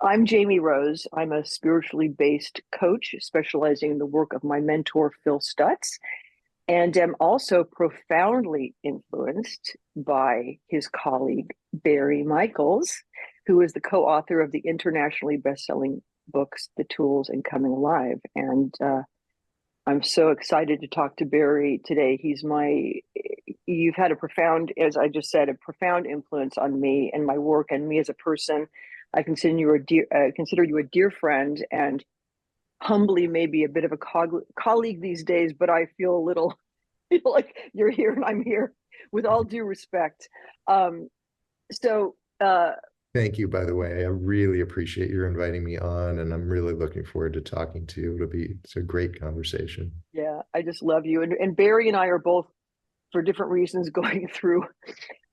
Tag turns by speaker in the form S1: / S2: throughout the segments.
S1: I'm Jamie Rose. I'm a spiritually based coach specializing in the work of my mentor, Phil Stutz, and am also profoundly influenced by his colleague, Barry Michels, who is the co author of the internationally best selling books, The Tools and Coming Alive. And I'm so excited to talk to Barry today. You've had a profound, as I just said, a profound influence on me and my work and me as a person. I consider you a dear friend, and humbly maybe a bit of a colleague these days, but I feel a little feel like you're here and I'm here with all due respect. Um, so,
S2: Thank you, by the way. I really appreciate your inviting me on, and I'm really looking forward to talking to you. It's a great conversation.
S1: yeah, I just love you. And Barry and I are both, for different reasons, going through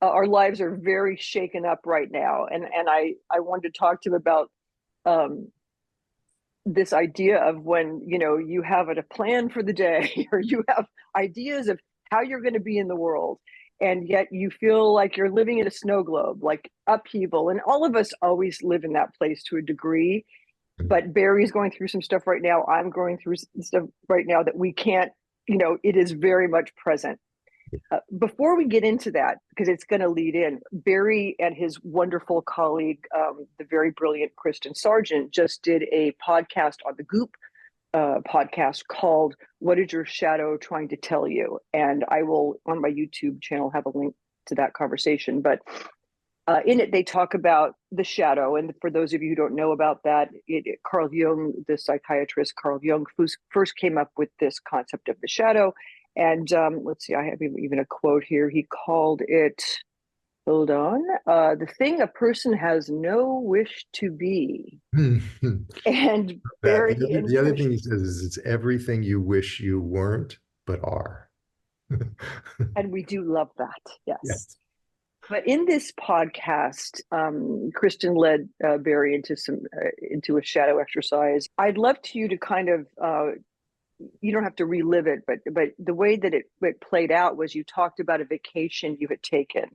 S1: our lives are very shaken up right now. And I wanted to talk to him about um, this idea of when, you have a plan for the day or you have ideas of how you're going to be in the world, and yet you feel like you're living in a snow globe, like upheaval. And all of us always live in that place to a degree. But Barry's going through some stuff right now. I'm going through stuff right now that we can't, it is very much present. Before we get into that, because it's going to lead in, Barry and his wonderful colleague, the very brilliant Kristen Sargent, just did a podcast on the Goop podcast called "What Is Your Shadow Trying to Tell You?" And I will, on my YouTube channel, have a link to that conversation. But in it, they talk about the shadow. And for those of you who don't know about that, Carl Jung, the psychiatrist Carl Jung, first came up with this concept of the shadow. And let's see, I have even a quote here. He called it, hold on, the thing a person has no wish to be. And
S2: That
S1: Barry and
S2: the other thing he says is it's everything you wish you weren't but are.
S1: and we do love that, yes.
S2: Yes.
S1: But in this podcast, Kristen led Barry into a shadow exercise. I'd love you to kind of you don't have to relive it, but the way that it played out was you talked about a vacation you had taken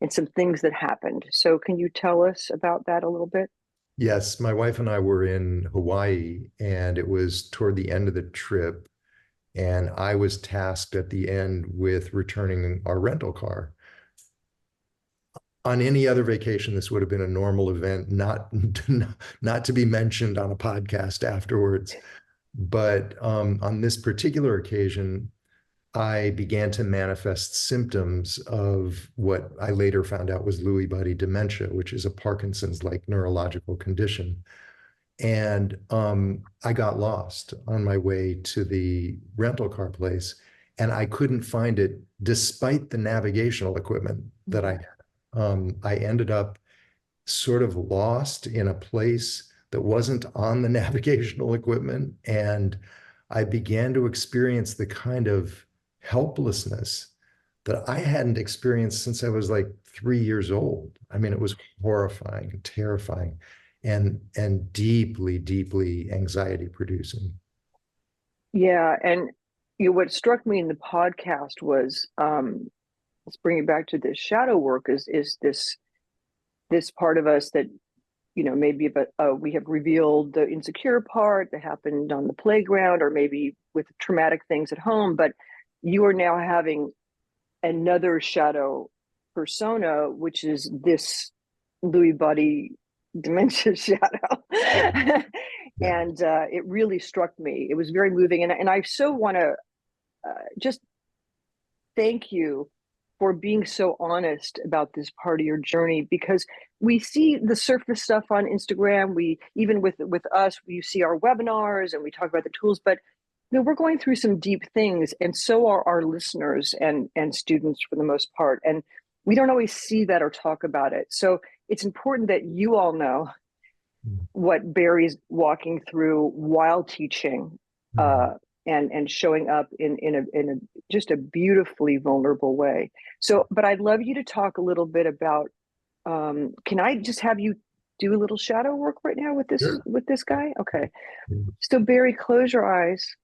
S1: and some things that happened. So can you tell us about that a little bit?
S2: Yes, my wife and I were in Hawaii, and it was toward the end of the trip, and I was tasked at the end with returning our rental car. On any other vacation, this would have been a normal event, not to be mentioned on a podcast afterwards. But on this particular occasion, I began to manifest symptoms of what I later found out was Lewy body dementia, which is a Parkinson's-like neurological condition. And I got lost on my way to the rental car place, and I couldn't find it despite the navigational equipment that I had. I ended up sort of lost in a place that wasn't on the navigational equipment. And I began to experience the kind of helplessness that I hadn't experienced since I was like 3 years old. I mean, it was horrifying, terrifying, and deeply, deeply anxiety producing.
S1: Yeah, and what struck me in the podcast was, let's bring it back to this shadow work, is this part of us that maybe we have revealed the insecure part that happened on the playground, or maybe with traumatic things at home, but you are now having another shadow persona, which is this Lewy body dementia shadow.
S2: Yeah.
S1: And it really struck me. It was very moving. And I so want to just thank you for being so honest about this part of your journey, because we see the surface stuff on Instagram. We, even with us, you see our webinars and we talk about the tools, but we're going through some deep things, and so are our listeners and students for the most part. And we don't always see that or talk about it. So it's important that you all know what Barry's walking through while teaching,
S2: Mhm.
S1: and showing up in a just a beautifully vulnerable way. So, but I'd love you to talk a little bit about. Can I just have you do a little shadow work right now with
S2: Sure.
S1: this guy? Okay. So Barry, close your eyes,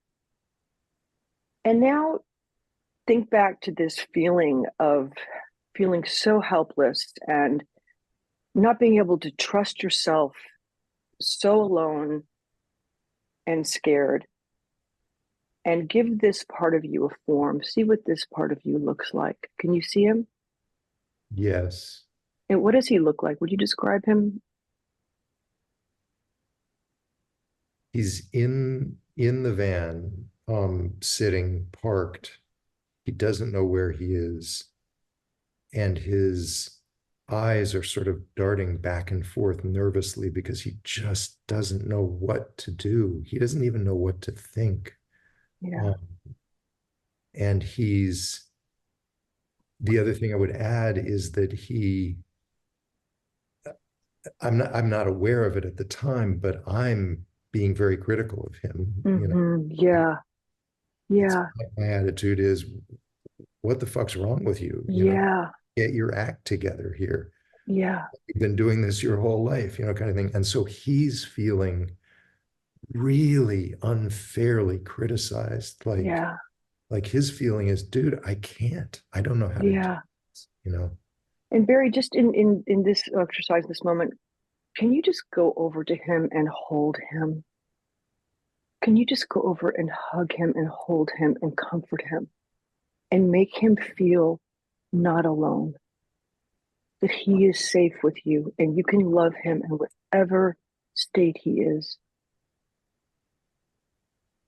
S1: and now think back to this feeling of feeling so helpless and not being able to trust yourself, so alone and scared, and give this part of you a form. See what this part of you looks like. Can you see him?
S2: Yes.
S1: And what does he look like? Would you describe him?
S2: He's in the van, sitting parked. He doesn't know where he is, and his eyes are sort of darting back and forth nervously because he just doesn't know what to do. He doesn't even know what to think.
S1: Yeah.
S2: Um, and he's the other thing I would add is that I'm not aware of it at the time, but I'm being very critical of him.
S1: Yeah.
S2: It's
S1: Yeah.
S2: my attitude is, what the fuck's wrong with you?
S1: Yeah.
S2: Get your act together here.
S1: Yeah.
S2: You've been doing this your whole life, kind of thing. And so he's feeling really unfairly criticized.
S1: Yeah.
S2: Like his feeling is, dude, I can't. I don't know how to do
S1: Yeah.
S2: this.
S1: And Barry, just in this exercise, this moment, can you just go over to him and hold him? Can you just go over and hug him and hold him and comfort him and make him feel not alone, that he is safe with you and you can love him in whatever state he is?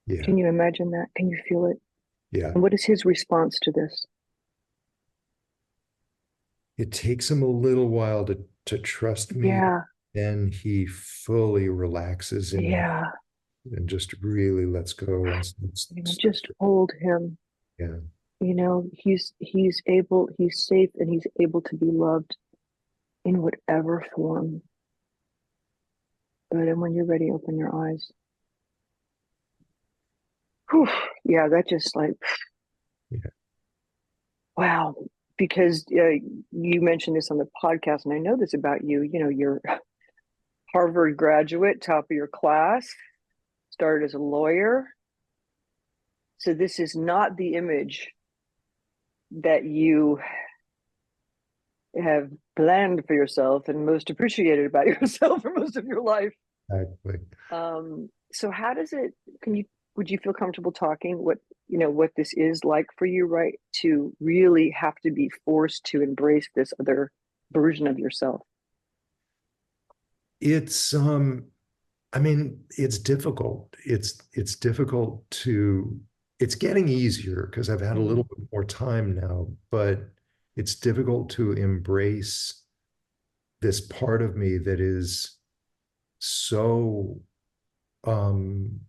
S2: Yeah.
S1: Can you imagine that? Can you feel it?
S2: Yeah.
S1: And what is his response to this?
S2: It takes him a little while to trust me.
S1: Yeah.
S2: Then he fully relaxes in me
S1: Yeah.
S2: and just really lets go and
S1: Just hold him.
S2: yeah.
S1: He's safe and he's able to be loved in whatever form. Good. And when you're ready, open your eyes. Whew. Yeah, that just like,
S2: Yeah.
S1: wow. Because you mentioned this on the podcast, and I know this about you. You're Harvard graduate, top of your class, started as a lawyer. So this is not the image that you have planned for yourself and most appreciated about yourself for most of your life.
S2: Exactly.
S1: So how does it, would you feel comfortable talking what this is like for you, right? To really have to be forced to embrace this other version of yourself.
S2: It's I mean, it's difficult. It's difficult to it's getting easier because I've had a little
S1: Mm,
S2: bit more time now, but it's difficult to embrace this part of me that is so um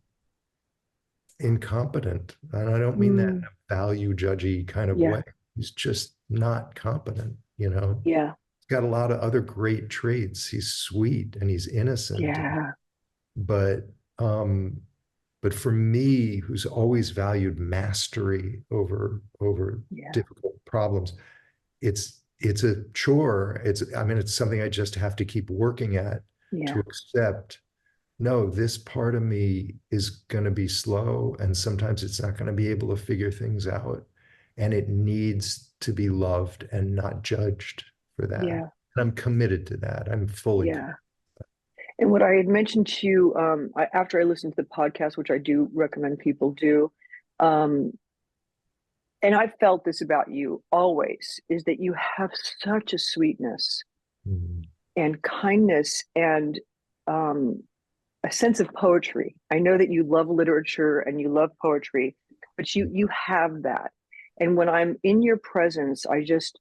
S2: incompetent. And I don't mean that in
S1: mm,
S2: a value judgy kind of
S1: yeah,
S2: way. He's just not competent.
S1: yeah,
S2: He's got a lot of other great traits. He's sweet and he's innocent.
S1: yeah,
S2: But um, but for me, who's always valued mastery over
S1: yeah,
S2: difficult problems, it's a chore. I mean, it's something I just have to keep working at to
S1: yeah,
S2: accept. No, this part of me is going to be slow, and sometimes it's not going to be able to figure things out, and it needs to be loved and not judged for that.
S1: yeah,
S2: And I'm committed to that. I'm fully committed.
S1: yeah. And what I had mentioned to you after I listened to the podcast, which I do recommend people do, um, and I've felt this about you always, is that you have such a sweetness
S2: Mhm.
S1: and kindness and um, a sense of poetry. I know that you love literature and you love poetry, but you have that. And when I'm in your presence, I just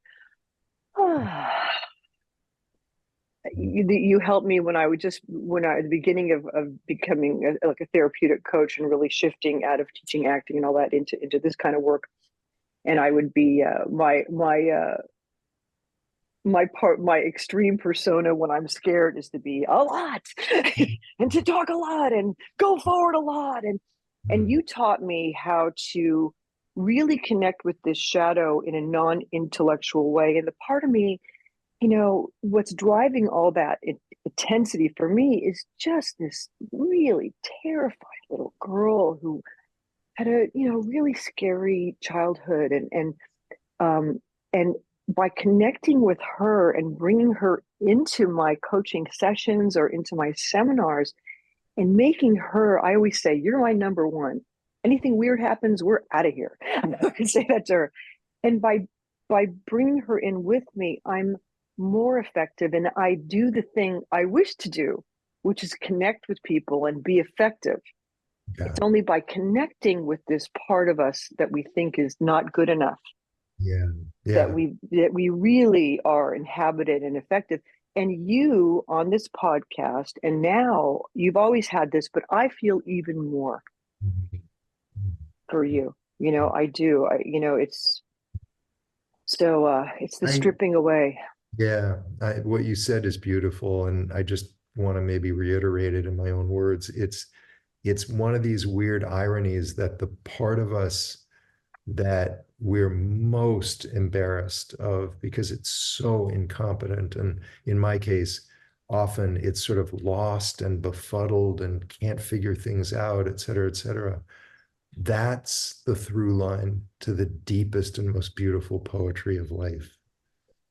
S1: you helped me when I would just when I at the beginning of becoming like a therapeutic coach and really shifting out of teaching acting and all that into this kind of work. And I would be my extreme persona when I'm scared is to be a lot and to talk a lot and go forward a lot. And
S2: Mhm.
S1: you taught me how to really connect with this shadow in a non-intellectual way. And the part of me, what's driving all that intensity for me is just this really terrified little girl who had a really scary childhood, um and by connecting with her and bringing her into my coaching sessions or into my seminars and making her, I always say, you're my number one. Anything weird happens, we're out of here. I can say that to her. And by bringing her in with me, I'm more effective, and I do the thing I wish to do, which is connect with people and be effective.
S2: Yeah.
S1: It's only by connecting with this part of us that we think is not good enough
S2: Yeah.
S1: that
S2: Yeah.
S1: we really are inhabited and effective. And you on this podcast, and now you've always had this, but I feel even more
S2: Mhm.
S1: for you. You know, I do. It's so it's the
S2: I,
S1: stripping away.
S2: yeah, what you said is beautiful, and I just want to maybe reiterate it in my own words. It's one of these weird ironies that the part of us that we're most embarrassed of because it's so incompetent, and in my case, often it's sort of lost and befuddled and can't figure things out, et cetera, et cetera. That's the through line to the deepest and most beautiful poetry of life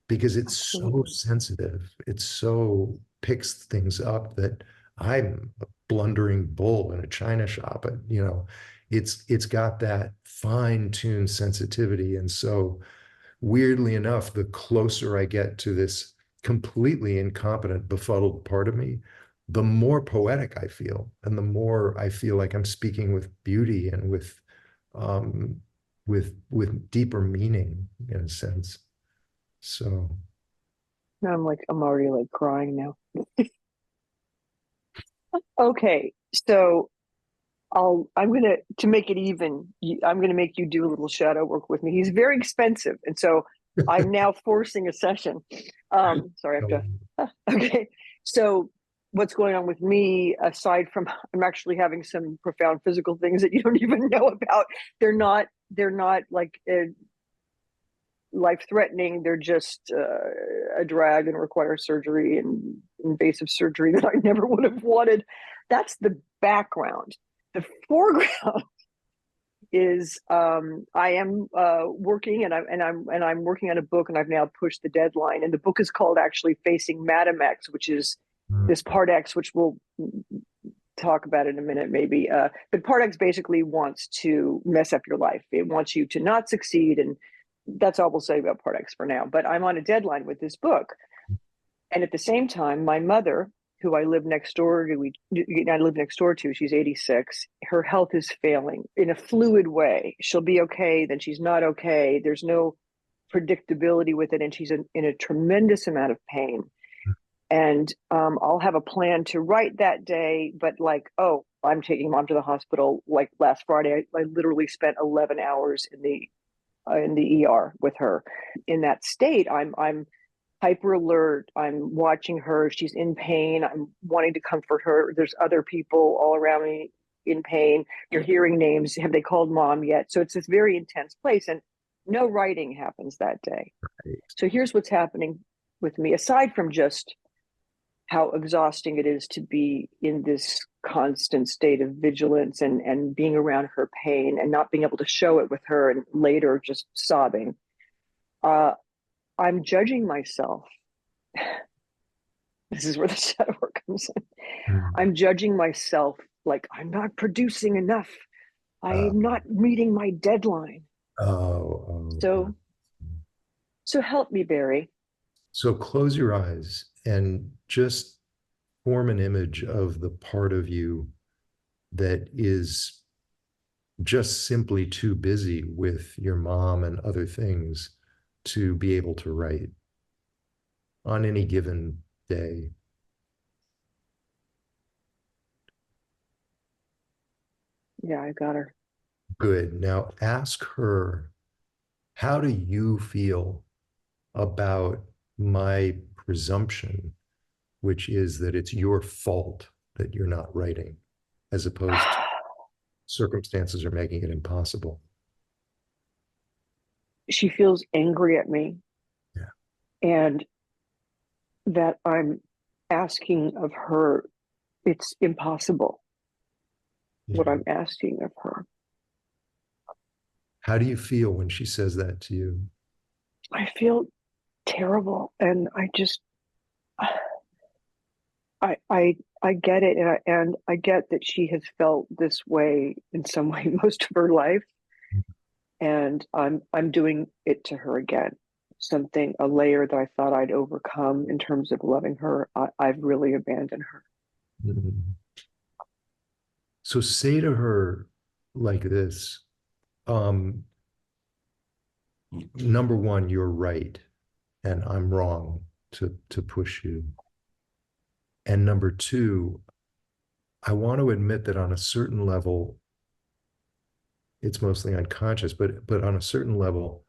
S2: because it's so
S1: Absolutely.
S2: sensitive. It so picks things up that I'm a blundering bull in a china shop. And, it's got that fine-tuned sensitivity. And so weirdly enough, the closer I get to this completely incompetent, befuddled part of me, the more poetic I feel, and the more I feel like I'm speaking with beauty and um, with deeper meaning in a sense. So
S1: Now I'm already like crying now. Okay, so I'm gonna to make it even. I'm gonna make you do a little shadow work with me. He's very expensive, and so I'm now forcing a session. Sorry, I have
S2: um,
S1: to. Okay, so what's going on with me aside from I'm actually having some profound physical things that you don't even know about. They're not like life threatening. They're just a drag and require surgery and invasive surgery that I never would have wanted. That's the background. The foreground is I am working, and I'm working on a book, and I've now pushed the deadline. And the book is called actually Facing Madam X, which is this part X, which we'll talk about in a minute, maybe. But part X basically wants to mess up your life. It wants you to not succeed, and that's all we'll say about part X for now. But I'm on a deadline with this book, and at the same time, my mother, who I live next door to, she's 86. Her health is failing in a fluid way. She'll be okay, then she's not okay. There's no predictability with it, and she's in a tremendous amount of pain. And I'll have a plan to write that day, but like, oh, I'm taking mom to the hospital. Like last Friday, I literally spent 11 hours in the ER with her. In that state, I'm hyper alert. I'm watching her. She's in pain. I'm wanting to comfort her. There's other people all around me in pain. You're hearing names. Have they called mom yet? So it's this very intense place, and no writing happens that day. So here's what's happening with me, aside from just how exhausting it is to be in this constant state of vigilance and being around her pain and not being able to show it with her and later just sobbing. Uh, I'm judging myself. This is where the shadow work comes in. I'm judging myself like I'm not producing enough.
S2: uh,
S1: I'm not meeting my deadline.
S2: oh.
S1: So help me, Barry.
S2: So close your eyes and just form an image of the part of you that is just simply too busy with your mom and other things to be able to write on any given day.
S1: Yeah, I got her.
S2: Good. Now ask her, how do you feel about my presumption, which is that it's your fault that you're not writing, as opposed to circumstances are making it impossible?
S1: She feels angry at me,
S2: Yeah.
S1: and that I'm asking of her. It's impossible what
S2: Yeah.
S1: I'm asking of her.
S2: How do you feel when she says that to you?
S1: I feel terrible. And I get it, and I get that she has felt this way in some way most of her life, and I'm doing it to her again. Something, a layer that I thought I'd overcome in terms of loving her, I've really abandoned her.
S2: Mhm. So say to her like this, um, number one, you're right, and I'm wrong to push you. And number two, I want to admit that on a certain level, it's mostly unconscious, but on a certain level,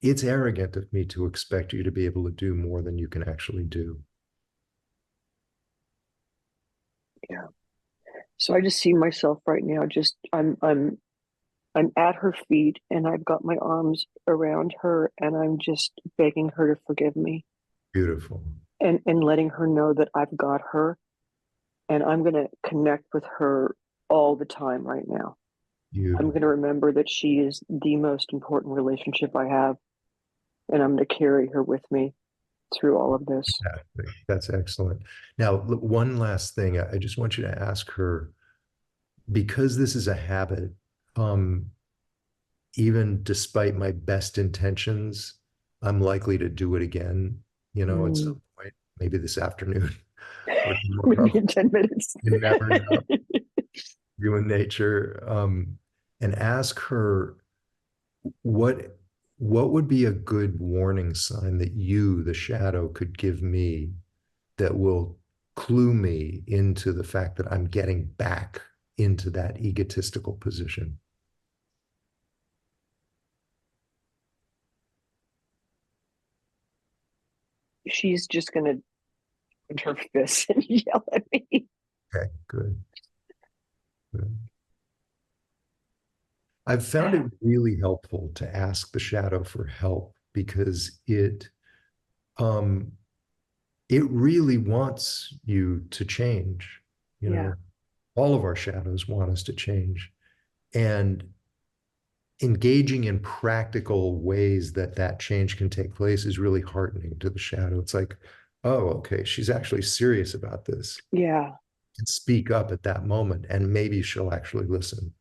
S2: it's arrogant of me to expect you to be able to do more than you can actually do.
S1: Yeah. So I just see myself right now, just I'm at her feet and I've got my arms around her and I'm just begging her to forgive me
S2: Beautiful.
S1: and letting her know that I've got her and I'm going to connect with her all the time right now. I'm going to
S2: Beautiful.
S1: remember that she is the most important relationship I have, and I'm going to carry her with me through all of this.
S2: That's excellent. Now, look, one last thing. I just want you to ask her, because this is a habit, um, even despite my best intentions, I'm likely to do it again, at some
S1: Mm.
S2: point, maybe this afternoon or
S1: Maybe
S2: tomorrow.
S1: in 10 minutes.
S2: You never know. Human nature. And ask her what what would be a good warning sign that you, the shadow, could give me that will clue me into the fact that I'm getting back into that egotistical position.
S1: She's just going to put her fists and yell at me.
S2: Okay, good. Good. I've found it really helpful to ask the shadow for help because um it really wants you to change. You
S1: Yeah.
S2: know, all of our shadows want us to change. And engaging in practical ways that that change can take place is really heartening to the shadow. It's like, oh, okay, she's actually serious about this
S1: Yeah.
S2: and speak up at that moment, and maybe she'll actually listen,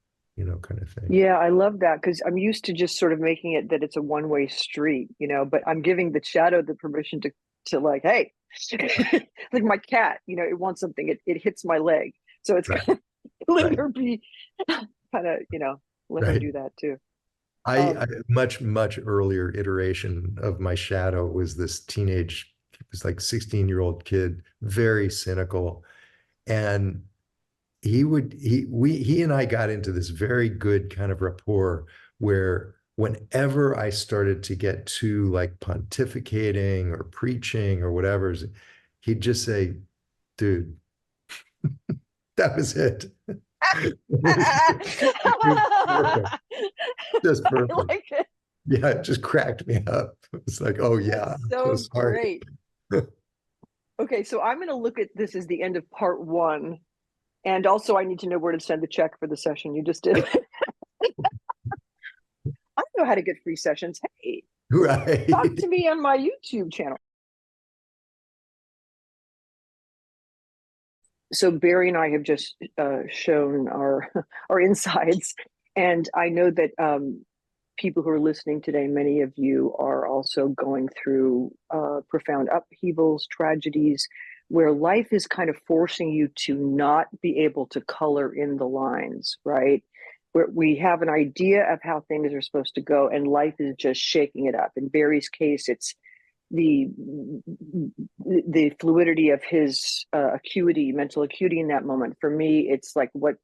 S2: kind of thing.
S1: Yeah, I love that because I'm used to just sort of making it that it's a one-way street, but I'm giving the shadow the permission to like, hey, like my cat, it wants something, it hits my leg. So it's
S2: Right,
S1: kind of letting
S2: right,
S1: her be kind of, let her
S2: right.
S1: do that too.
S2: I
S1: Um,
S2: much earlier iteration of my shadow was this teenage, it was like 16-year-old kid, very cynical. And he and I got into this very good kind of rapport where whenever I started to get too like pontificating or preaching or whatever, he'd just say, dude, that was it. It was, it was perfect,
S1: I
S2: just perfect.
S1: like it.
S2: Yeah, it just cracked me up. It's like, oh yeah,
S1: That's
S2: I'm so
S1: so
S2: sorry.
S1: great. Okay, so I'm going to look at this as the end of part one. And also, I need to know where to send the check for the session you just did. I know how to get free sessions. Hey, talk
S2: Right.
S1: to me on my YouTube channel. So Barry and I have just shown our our insides, and I know that people who are listening today, many of you are also going through profound upheavals, tragedies, where life is kind of forcing you to not be able to color in the lines, right? Where we have an idea of how things are supposed to go, and life is just shaking it up. In Barry's case, it's the the fluidity of his acuity, mental acuity in that moment. For me, it's like, what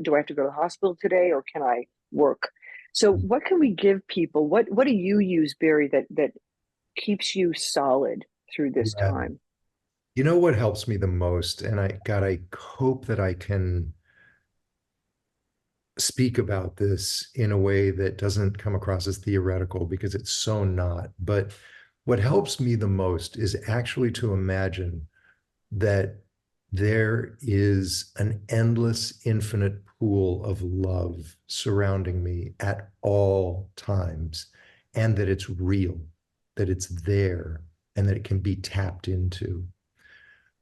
S1: do I have to go to the hospital today, or can I work? So, what can we give people? What do you use, Barry, that keeps you solid through this
S2: Yeah.
S1: time?
S2: You know what helps me the most? And I hope that I can speak about this in a way that doesn't come across as theoretical because it's so not. But what helps me the most is actually to imagine that there is an endless, infinite pool of love surrounding me at all times and that it's real. that it's there and that it can be tapped into.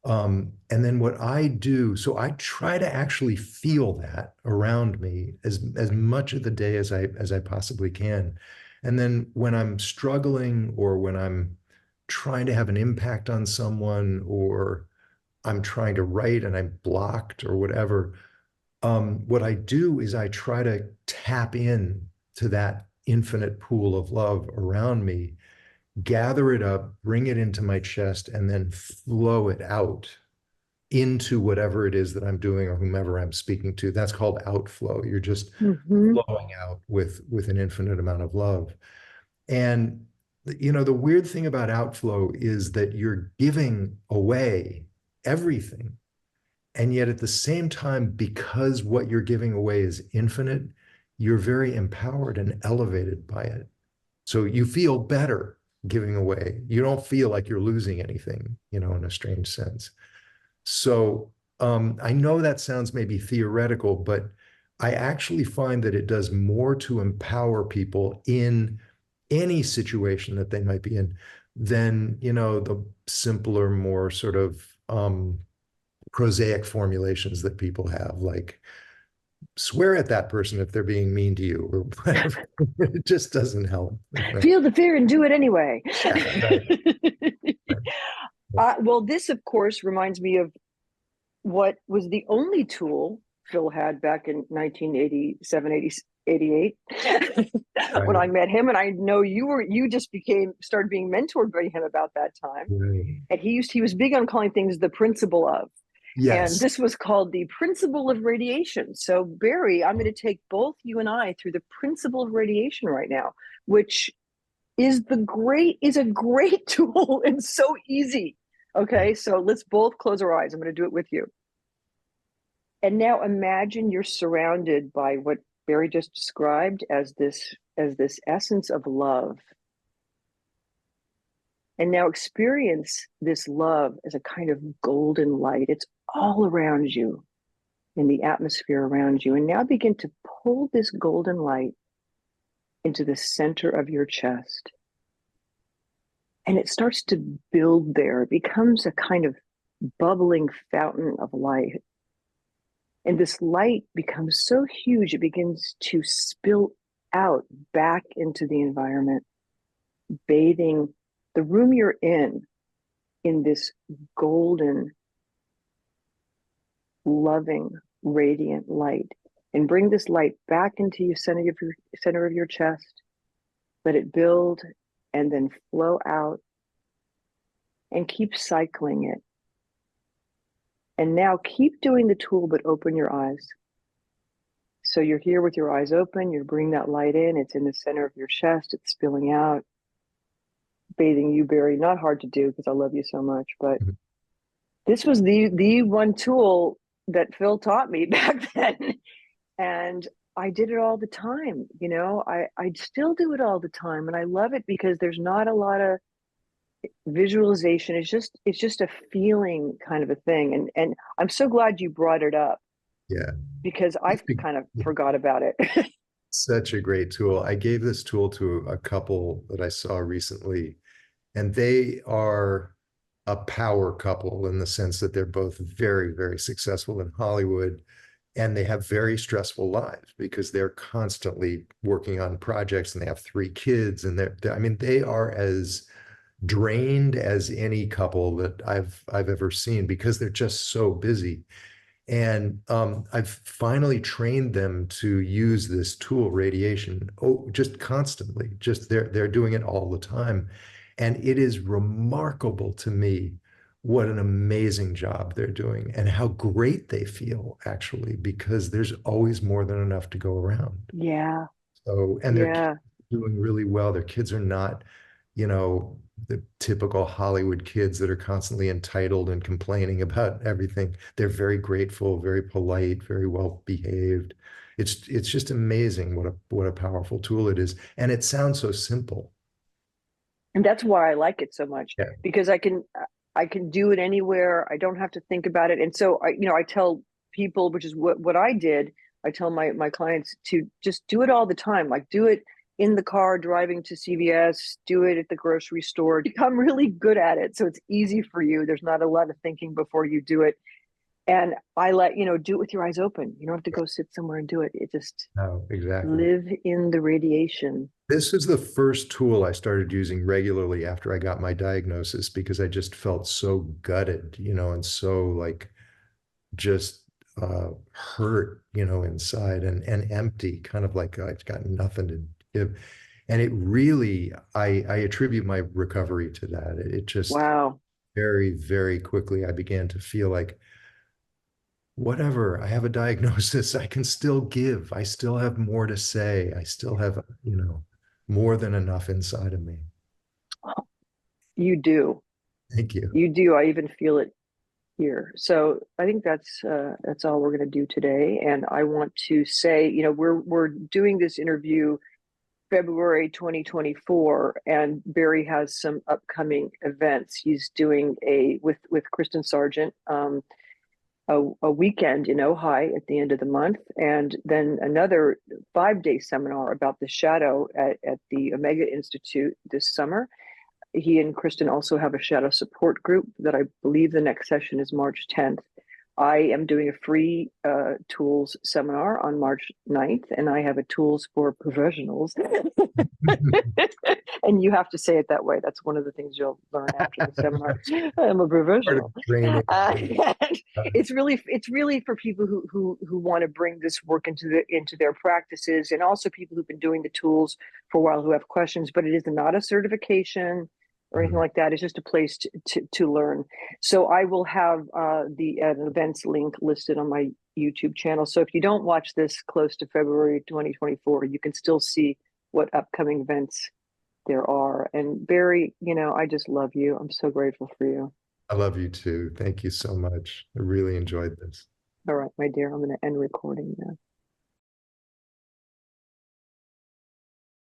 S2: And then what I do, so I try to actually feel that around me as much of the day as I possibly can. And then when I'm struggling or when I'm trying to have an impact on someone or I'm trying to write and I'm blocked or whatever, what I do is I try to tap in to that infinite pool of love around me, gather it up, bring it into my chest, and then flow it out into whatever it is that I'm doing or whomever I'm speaking to. That's called outflow. You're just
S1: Hmm.
S2: flowing out with an infinite amount of love. And you know, the weird thing about outflow is that you're giving away everything. And yet at the same time, because what you're giving away is infinite, you're very empowered and elevated by it. So you feel better giving away. You don't feel like you're losing anything, you know, in a strange sense. So I know that sounds maybe theoretical, but I actually find that it does more to empower people in any situation that they might be in than, you know, the simpler, more sort of prosaic formulations that people have, like swear at that person if they're being mean to you or whatever. It just doesn't help. Right?
S1: Feel the fear and do it anyway.
S2: Yeah, right, right.
S1: Well, this, of course, reminds me of what was the only tool Phil had back in 1987, 88, when I
S2: Right,
S1: met him. And I know you just started being mentored by him about that time.
S2: right.
S1: And he was big on calling things the principle of. And
S2: Yes.
S1: this was called the principle of radiation. So, Barry, I'm going to take both you and I through the principle of radiation right now, which is a great tool and so easy. Okay, so let's both close our eyes. I'm going to do it with you. And now imagine you're surrounded by what Barry just described as this essence of love. And now experience this love as a kind of golden light. It's all around you, in the atmosphere around you. And now begin to pull this golden light into the center of your chest. And it starts to build there. It becomes a kind of bubbling fountain of light. And this light becomes so huge, it begins to spill out back into the environment, bathing the room you're in this golden, loving, radiant light. And bring this light back into your center of your chest. Let it build and then flow out, and keep cycling it. And now keep doing the tool, but open your eyes. So you're here with your eyes open, you're bringing that light in, it's in the center of your chest, it's spilling out, bathing you, Barry. Not hard to do because I love you so much, but
S2: Mhm.
S1: this was the one tool that Phil taught me back then. And I did it all the time. You know, I still do it all the time. And I love it because there's not a lot of visualization. It's just a feeling kind of a thing. And I'm so glad you brought it up
S2: Yeah.
S1: because I
S2: It's big-
S1: kind of forgot about it.
S2: Such a great tool. I gave this tool to a couple that I saw recently, and they are a power couple in the sense that they're both very, very successful in Hollywood, and they have very stressful lives because they're constantly working on projects and they have three kids and I mean, they are as drained as any couple that I've ever seen because they're just so busy. And I've finally trained them to use this tool, radiation, just constantly. Just they're doing it all the time, and it is remarkable to me what an amazing job they're doing and how great they feel actually, because there's always more than enough to go around.
S1: Yeah,
S2: So, and they're
S1: yeah,
S2: doing really well. Their kids are not, you know, the typical Hollywood kids that are constantly entitled and complaining about everything. They're very grateful, very polite, very well behaved. It's just amazing what a powerful tool it is. And it sounds so simple.
S1: and that's why I like it so much,
S2: Yeah.
S1: because I can do it anywhere. I don't have to think about it. And so I tell people, which is what I did. I tell my clients to just do it all the time. Like do it in the car driving to CVS, do it at the grocery store, become really good at it. So it's easy for you. There's not a lot of thinking before you do it. And I let, do it with your eyes open. You don't have to go sit somewhere and do it. It just
S2: No, exactly.
S1: live in the radiation.
S2: This is the first tool I started using regularly after I got my diagnosis because I just felt so gutted, and so like just hurt, inside and empty, kind of like I've got nothing to give. And it really, I attribute my recovery to that. It just
S1: Wow.
S2: very, very quickly, I began to feel like, whatever, I have a diagnosis, I can still give. I still have more to say. I still have, more than enough inside of me.
S1: You do.
S2: Thank you.
S1: You do. I even feel it here. So I think that's all we're going to do today. And I want to say, we're doing this interview February 2024, and Barry has some upcoming events. He's doing with Kristen Sargent, a weekend in Ojai at the end of the month, and then another 5-day seminar about the shadow at the Omega Institute this summer. He and Kristen also have a shadow support group that I believe the next session is March 10th. I am doing a free tools seminar on March 9th, and I have a tools for professionals. And you have to say it that way. That's one of the things you'll learn after the seminar. I'm a
S2: Part of
S1: professional.
S2: training.
S1: It's really for people who want to bring this work into their practices, and also people who've been doing the tools for a while who have questions. But it is not a certification or anything like that. It's just a place to learn. So I will have the events link listed on my YouTube channel. So if you don't watch this close to February 2024, you can still see what upcoming events there are. And Barry, I just love you. I'm so grateful for you.
S2: I love you too. Thank you so much. I really enjoyed this.
S1: All right, my dear, I'm going to end recording now.